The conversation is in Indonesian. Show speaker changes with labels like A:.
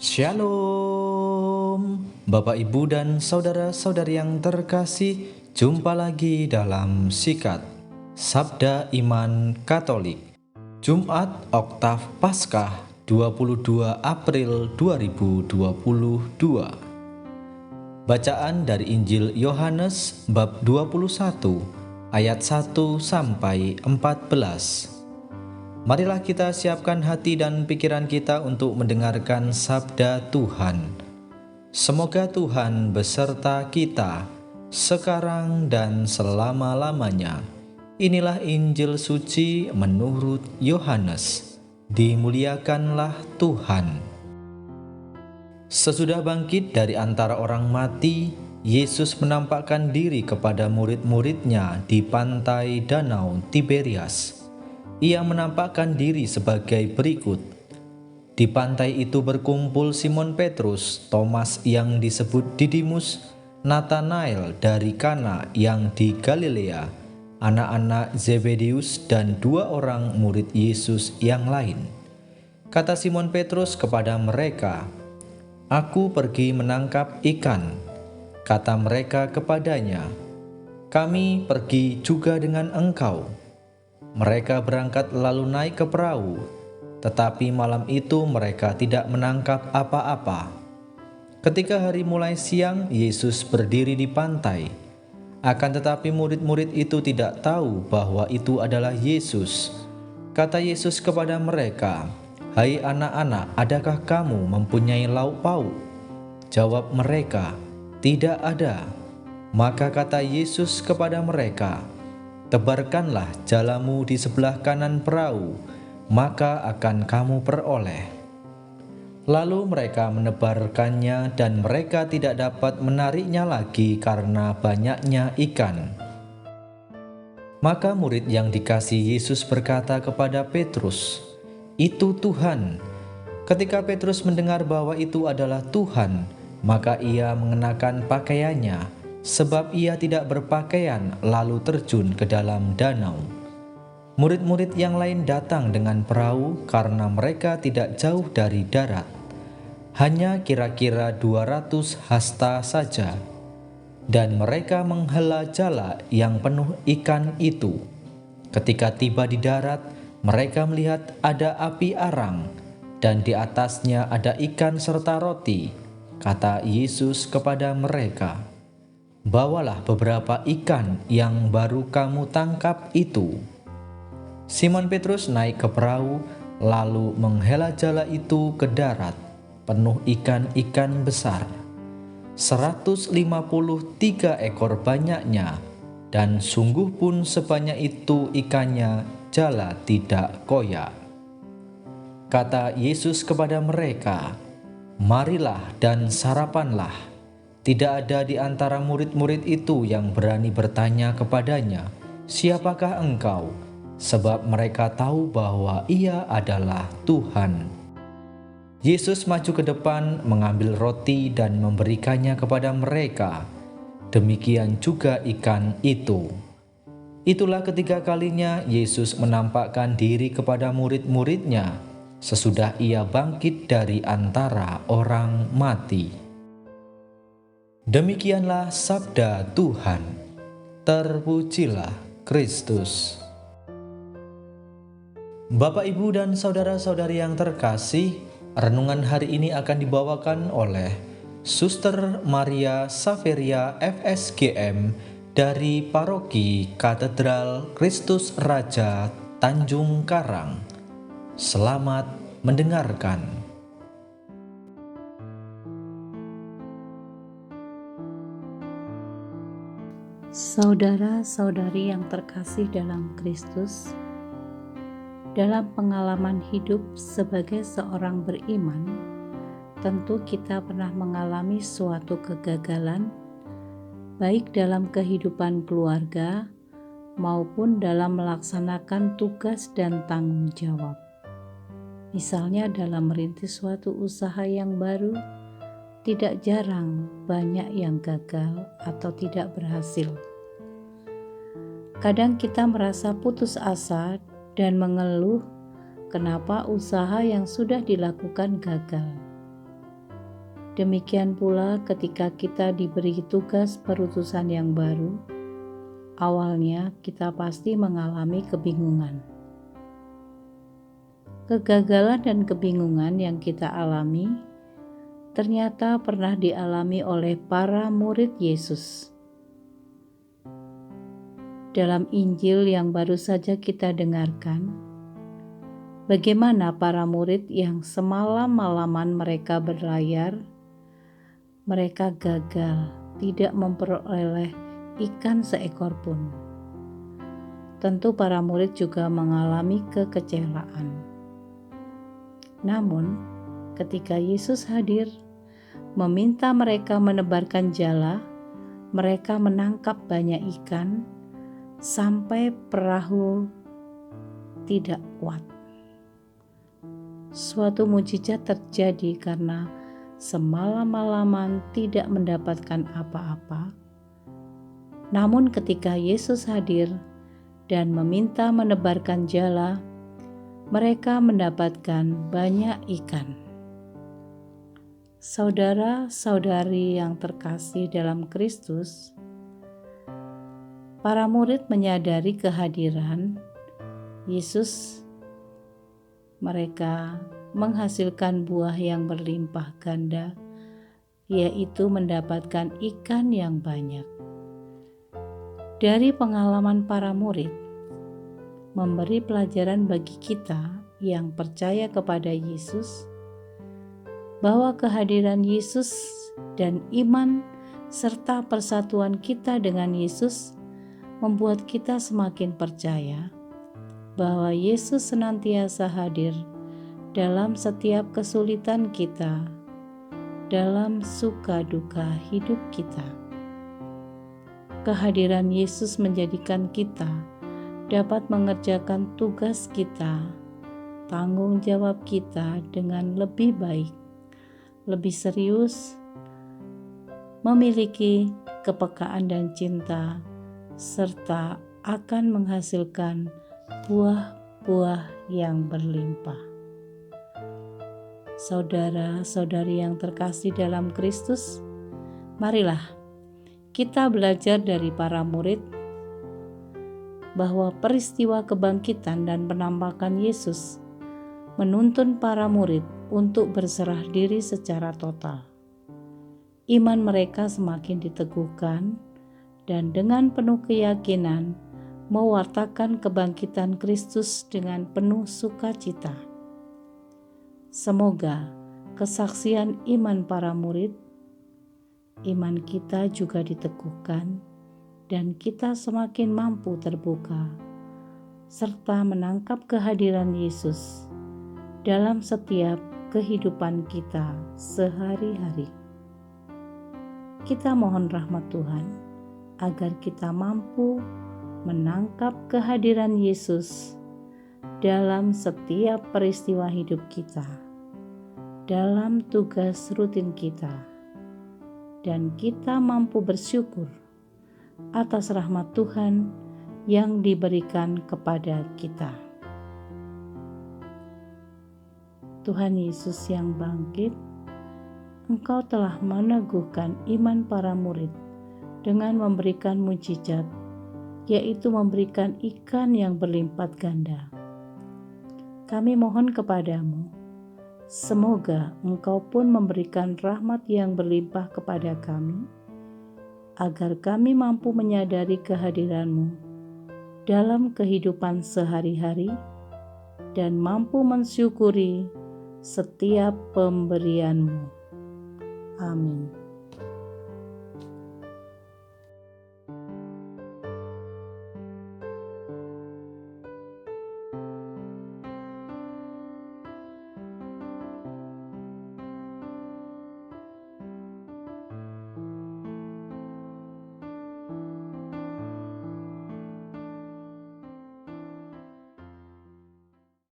A: Shalom, Bapak, Ibu, dan saudara-saudari yang terkasih. Jumpa lagi dalam Sikat Sabda Iman Katolik, Jumat Oktav Paskah 22 April 2022. Bacaan dari Injil Yohanes bab 21 ayat 1 sampai 14. Marilah kita siapkan hati dan pikiran kita untuk mendengarkan sabda Tuhan. Semoga Tuhan beserta kita sekarang dan selama-lamanya. Inilah Injil suci menurut Yohanes. Dimuliakanlah Tuhan. Sesudah bangkit dari antara orang mati, Yesus menampakkan diri kepada murid-muridnya di pantai Danau Tiberias. Ia menampakkan diri sebagai berikut. Di pantai itu berkumpul Simon Petrus, Thomas yang disebut Didimus, Nathanael dari Kana yang di Galilea, anak-anak Zebedeus, dan 2 orang murid Yesus yang lain. Kata Simon Petrus kepada mereka, "Aku pergi menangkap ikan." Kata mereka kepadanya, "Kami pergi juga dengan engkau." Mereka berangkat lalu naik ke perahu, tetapi malam itu mereka tidak menangkap apa-apa. Ketika hari mulai siang, Yesus berdiri di pantai. Akan tetapi murid-murid itu tidak tahu bahwa itu adalah Yesus. Kata Yesus kepada mereka, "Hai anak-anak, adakah kamu mempunyai lauk pauk?" Jawab mereka, "Tidak ada." Maka kata Yesus kepada mereka, "Tebarkanlah jalamu di sebelah kanan perahu, maka akan kamu peroleh." Lalu mereka menebarkannya dan mereka tidak dapat menariknya lagi karena banyaknya ikan. Maka murid yang dikasihi Yesus berkata kepada Petrus, "Itu Tuhan." Ketika Petrus mendengar bahwa itu adalah Tuhan, maka ia mengenakan pakaiannya, sebab ia tidak berpakaian, lalu terjun ke dalam danau. Murid-murid yang lain datang dengan perahu karena mereka tidak jauh dari darat, hanya kira-kira 200 hasta saja, dan mereka menghela jala yang penuh ikan itu. Ketika tiba di darat, mereka melihat ada api arang, dan di atasnya ada ikan serta roti. Kata Yesus kepada mereka, "Bawalah beberapa ikan yang baru kamu tangkap itu." Simon Petrus naik ke perahu, lalu menghela jala itu ke darat, penuh ikan-ikan besar. 153 ekor banyaknya, dan sungguh pun sebanyak itu ikannya, jala tidak koyak. Kata Yesus kepada mereka, "Marilah dan sarapanlah." Tidak ada di antara murid-murid itu yang berani bertanya kepadanya, "Siapakah engkau?" Sebab mereka tahu bahwa ia adalah Tuhan. Yesus maju ke depan, mengambil roti dan memberikannya kepada mereka. Demikian juga ikan itu. Itulah ketiga kalinya Yesus menampakkan diri kepada murid-muridnya sesudah ia bangkit dari antara orang mati. Demikianlah sabda Tuhan. Terpujilah Kristus. Bapak, Ibu, dan saudara-saudari yang terkasih, renungan hari ini akan dibawakan oleh Suster Maria Saveria FSGM dari Paroki Katedral Kristus Raja Tanjung Karang. Selamat mendengarkan.
B: Saudara-saudari yang terkasih dalam Kristus, dalam pengalaman hidup sebagai seorang beriman, tentu kita pernah mengalami suatu kegagalan, baik dalam kehidupan keluarga maupun dalam melaksanakan tugas dan tanggung jawab. Misalnya dalam merintis suatu usaha yang baru, tidak jarang banyak yang gagal atau tidak berhasil. Kadang kita merasa putus asa dan mengeluh kenapa usaha yang sudah dilakukan gagal. Demikian pula ketika kita diberi tugas perutusan yang baru, awalnya kita pasti mengalami kebingungan. Kegagalan dan kebingungan yang kita alami ternyata pernah dialami oleh para murid Yesus. Dalam Injil yang baru saja kita dengarkan, bagaimana para murid yang semalam-malaman mereka berlayar, mereka gagal tidak memperoleh ikan seekor pun. Tentu para murid juga mengalami kekecewaan. Namun, ketika Yesus hadir, meminta mereka menebarkan jala, mereka menangkap banyak ikan sampai perahu tidak kuat. Suatu mujizat terjadi karena semalam-malaman tidak mendapatkan apa-apa. Namun ketika Yesus hadir dan meminta menebarkan jala, mereka mendapatkan banyak ikan. Saudara-saudari yang terkasih dalam Kristus, para murid menyadari kehadiran Yesus. Mereka menghasilkan buah yang berlimpah ganda, yaitu mendapatkan ikan yang banyak. Dari pengalaman para murid, memberi pelajaran bagi kita yang percaya kepada Yesus, bahwa kehadiran Yesus dan iman serta persatuan kita dengan Yesus membuat kita semakin percaya bahwa Yesus senantiasa hadir dalam setiap kesulitan kita, dalam suka duka hidup kita. Kehadiran Yesus menjadikan kita dapat mengerjakan tugas kita, tanggung jawab kita dengan lebih baik, lebih serius, memiliki kepekaan dan cinta, serta akan menghasilkan buah-buah yang berlimpah. Saudara-saudari yang terkasih dalam Kristus, marilah kita belajar dari para murid bahwa peristiwa kebangkitan dan penampakan Yesus menuntun para murid untuk berserah diri secara total. Iman mereka semakin diteguhkan dan dengan penuh keyakinan mewartakan kebangkitan Kristus dengan penuh sukacita. Semoga kesaksian iman para murid, iman kita juga diteguhkan dan kita semakin mampu terbuka serta menangkap kehadiran Yesus dalam setiap kehidupan kita sehari-hari. Kita mohon rahmat Tuhan agar kita mampu menangkap kehadiran Yesus dalam setiap peristiwa hidup kita, dalam tugas rutin kita, dan kita mampu bersyukur atas rahmat Tuhan yang diberikan kepada kita. Tuhan Yesus yang bangkit, Engkau telah meneguhkan iman para murid dengan memberikan mujizat, yaitu memberikan ikan yang berlimpah ganda. Kami mohon kepadamu, semoga Engkau pun memberikan rahmat yang berlimpah kepada kami, agar kami mampu menyadari kehadiran-Mu dalam kehidupan sehari-hari dan mampu mensyukuri setiap pemberian-Mu. Amin.